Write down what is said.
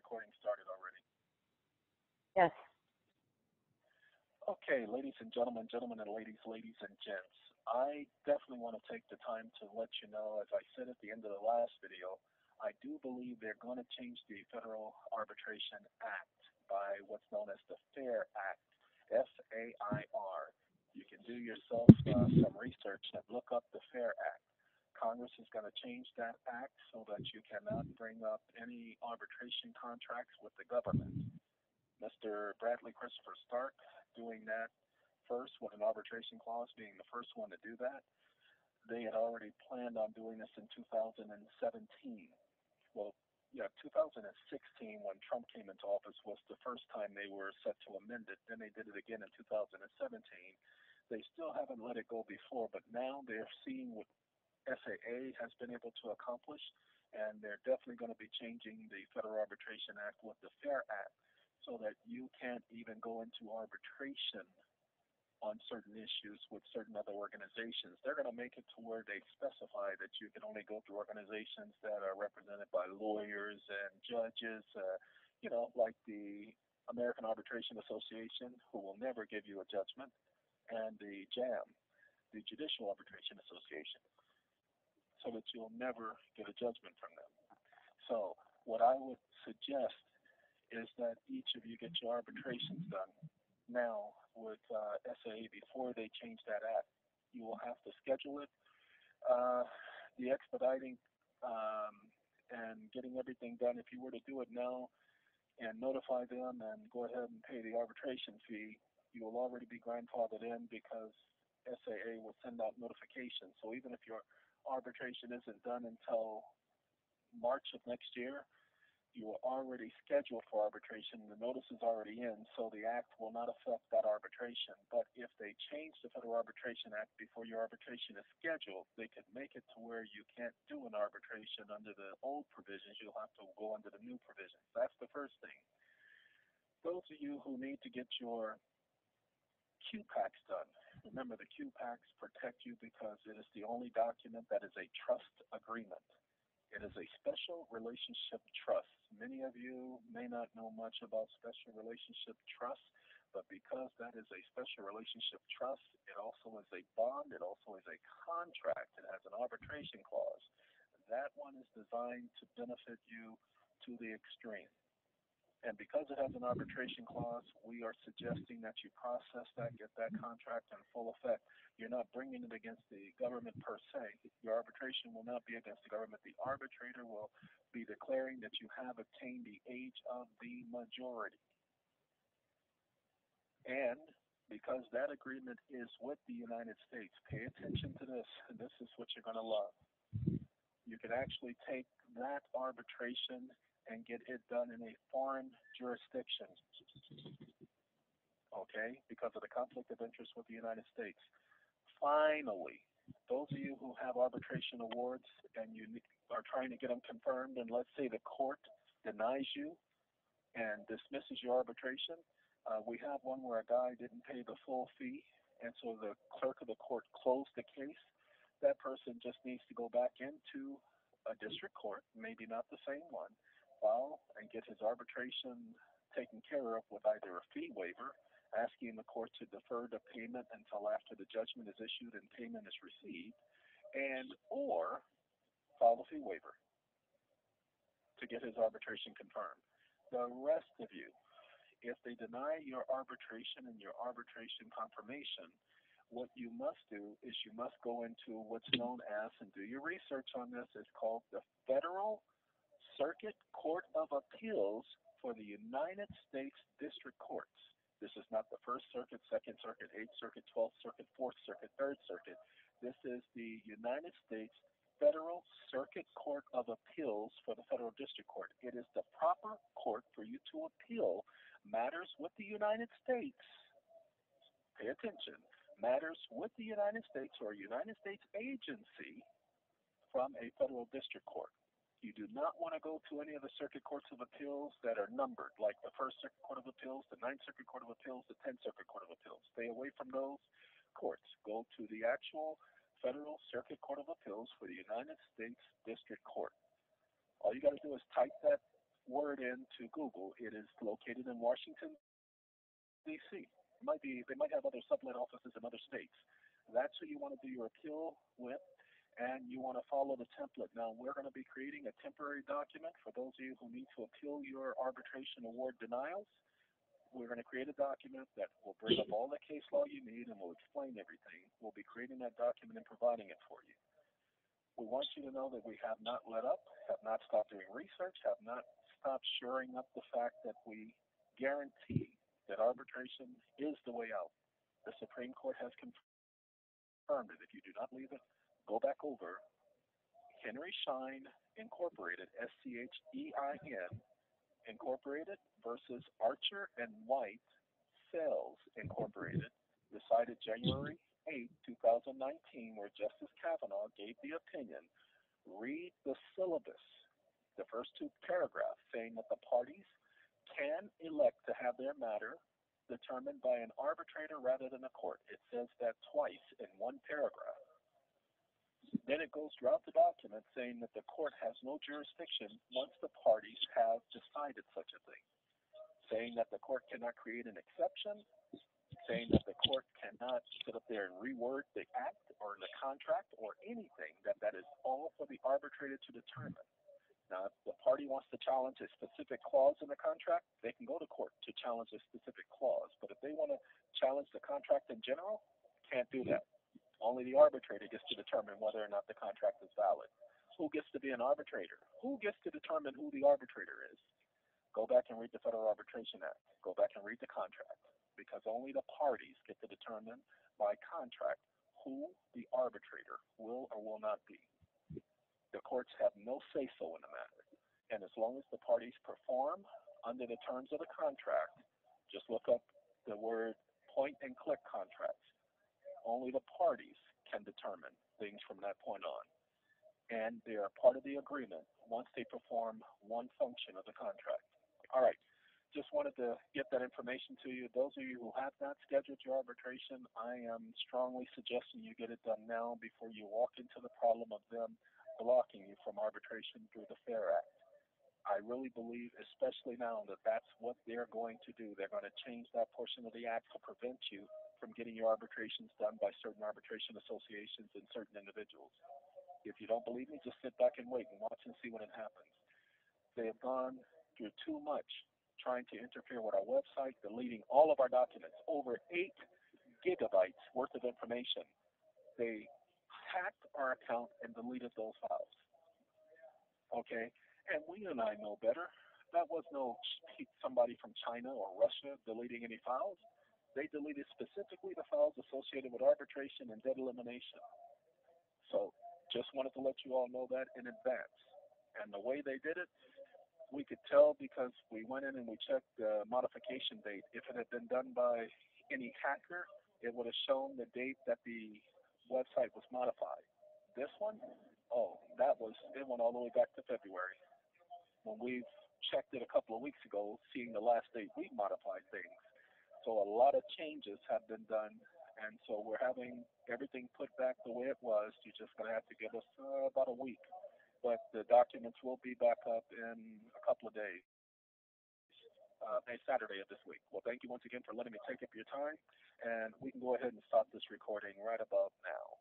recording started already? Yes. Okay, ladies and gentlemen, gentlemen and ladies, ladies and gents, I definitely want to take the time to let you know, as I said at the end of the last video, I do believe they're going to change the Federal Arbitration Act by what's known as the FAIR Act, F-A-I-R. You can do yourself some research and look up the FAIR Act. Congress is going to change that act so that you cannot bring up any arbitration contracts with the government. Mr. Bradley Christopher Stark doing that first with an arbitration clause, being the first one to do that. They had already planned on doing this in 2017. Well, yeah, 2016 when Trump came into office was the first time they were set to amend it. Then they did it again in 2017. They still haven't let it go before, but now they're seeing what SAA has been able to accomplish, and they're definitely going to be changing the Federal Arbitration Act with the FAIR Act so that you can't even go into arbitration on certain issues with certain other organizations. They're going to make it to where they specify that you can only go through organizations that are represented by lawyers and judges, like the American Arbitration Association, who will never give you a judgment, and the JAM, the Judicial Arbitration Association, so that you'll never get a judgment from them. So what I would suggest is that each of you get your arbitrations done now with SAA before they change that act. You will have to schedule it. The expediting and getting everything done, if you were to do it now and notify them and go ahead and pay the arbitration fee, you will already be grandfathered in because SAA will send out notifications. So even if your arbitration isn't done until March of next year, you are already scheduled for arbitration. The notice is already in, so the act will not affect that arbitration. But if they change the Federal Arbitration Act before your arbitration is scheduled, they could make it to where you can't do an arbitration under the old provisions. You'll have to go under the new provisions. That's the first thing. Those of you who need to get your QPACs done, remember the QPACs protect you because it is the only document that is a trust agreement. It is a special relationship trust. Many of you may not know much about special relationship trust, but because that is a special relationship trust, it also is a bond, it also is a contract, it has an arbitration clause. That one is designed to benefit you to the extreme. And because it has an arbitration clause, we are suggesting that you process that, get that contract in full effect. You're not bringing it against the government per se. Your arbitration will not be against the government. The arbitrator will be declaring that you have attained the age of the majority. And because that agreement is with the United States, pay attention to this, and this is what you're going to love. You can actually take that arbitration and get it done in a foreign jurisdiction, okay, because of the conflict of interest with the United States. Finally, those of you who have arbitration awards and you are trying to get them confirmed, and let's say the court denies you and dismisses your arbitration, we have one where a guy didn't pay the full fee, and so the clerk of the court closed the case. That person just needs to go back into a district court, maybe not the same one, file and get his arbitration taken care of with either a fee waiver, asking the court to defer the payment until after the judgment is issued and payment is received, and or file a fee waiver to get his arbitration confirmed. The rest of you, if they deny your arbitration and your arbitration confirmation, what you must do is you must go into what's known as, and do your research on this, it's called the Federal Circuit Court of Appeals for the United States District Courts. This is not the First Circuit, Second Circuit, Eighth Circuit, 12th Circuit, Fourth Circuit, Third Circuit. This is the United States Federal Circuit Court of Appeals for the Federal District Court. It is the proper court for you to appeal matters with the United States. Pay attention. Matters with the United States or a United States agency from a federal district court. You do not want to go to any of the circuit courts of appeals that are numbered, like the First Circuit Court of Appeals, the Ninth Circuit Court of Appeals, the Tenth Circuit Court of Appeals. Stay away from those courts. Go to the actual Federal Circuit Court of Appeals for the United States District Court. All you got to do is type that word into Google, it is located in Washington, D.C. They might have other supplement offices in other states. That's who you want to do your appeal with, and you want to follow the template. Now, we're going to be creating a temporary document for those of you who need to appeal your arbitration award denials. We're going to create a document that will bring up all the case law you need and will explain everything. We'll be creating that document and providing it for you. We want you to know that we have not let up, have not stopped doing research, have not stopped shoring up the fact that we guarantee that arbitration is the way out. The Supreme Court has confirmed it. If you do not believe it, go back over Henry Schein Incorporated, Schein Incorporated versus Archer and White Sales Incorporated, decided January 8, 2019, where Justice Kavanaugh gave the opinion. Read the syllabus, the first two paragraphs, saying that the parties can elect to have their matter determined by an arbitrator rather than a court. It says that twice in one paragraph. Then it goes throughout the document saying that the court has no jurisdiction once the parties have decided such a thing, saying that the court cannot create an exception, saying that the court cannot sit up there and reword the act or the contract or anything, that is all for the arbitrator to determine. Now, if the party wants to challenge a specific clause in the contract, they can go to court to challenge a specific clause. But if they want to challenge the contract in general, can't do that. Only the arbitrator gets to determine whether or not the contract is valid. Who gets to be an arbitrator? Who gets to determine who the arbitrator is? Go back and read the Federal Arbitration Act. Go back and read the contract, because only the parties get to determine by contract who the arbitrator will or will not be. The courts have no say-so in the matter. And as long as the parties perform under the terms of the contract, just look up the word point-and-click contracts. Only the parties can determine things from that point on. And they are part of the agreement once they perform one function of the contract. All right. Just wanted to get that information to you. Those of you who have not scheduled your arbitration, I am strongly suggesting you get it done now before you walk into the problem of them blocking you from arbitration through the FAIR Act. I really believe, especially now, that that's what they're going to do. They're going to change that portion of the act to prevent you from getting your arbitrations done by certain arbitration associations and certain individuals. If you don't believe me, just sit back and wait and watch and see when it happens. They have gone through too much trying to interfere with our website, deleting all of our documents, over 8 gigabytes worth of information. They hacked our account and deleted those files. Okay? And we and I know better. That was no somebody from China or Russia deleting any files. They deleted specifically the files associated with arbitration and debt elimination. So just wanted to let you all know that in advance. And the way they did it, we could tell because we went in and we checked the modification date. If it had been done by any hacker, it would have shown the date that the website was modified. This one, it went all the way back to February, when we've checked it a couple of weeks ago, seeing the last date we modified things. So a lot of changes have been done, and so we're having everything put back the way it was. You're just going to have to give us about a week. But the documents will be back up in a couple of days, Saturday of this week. Well, thank you once again for letting me take up your time, and we can go ahead and stop this recording right about now.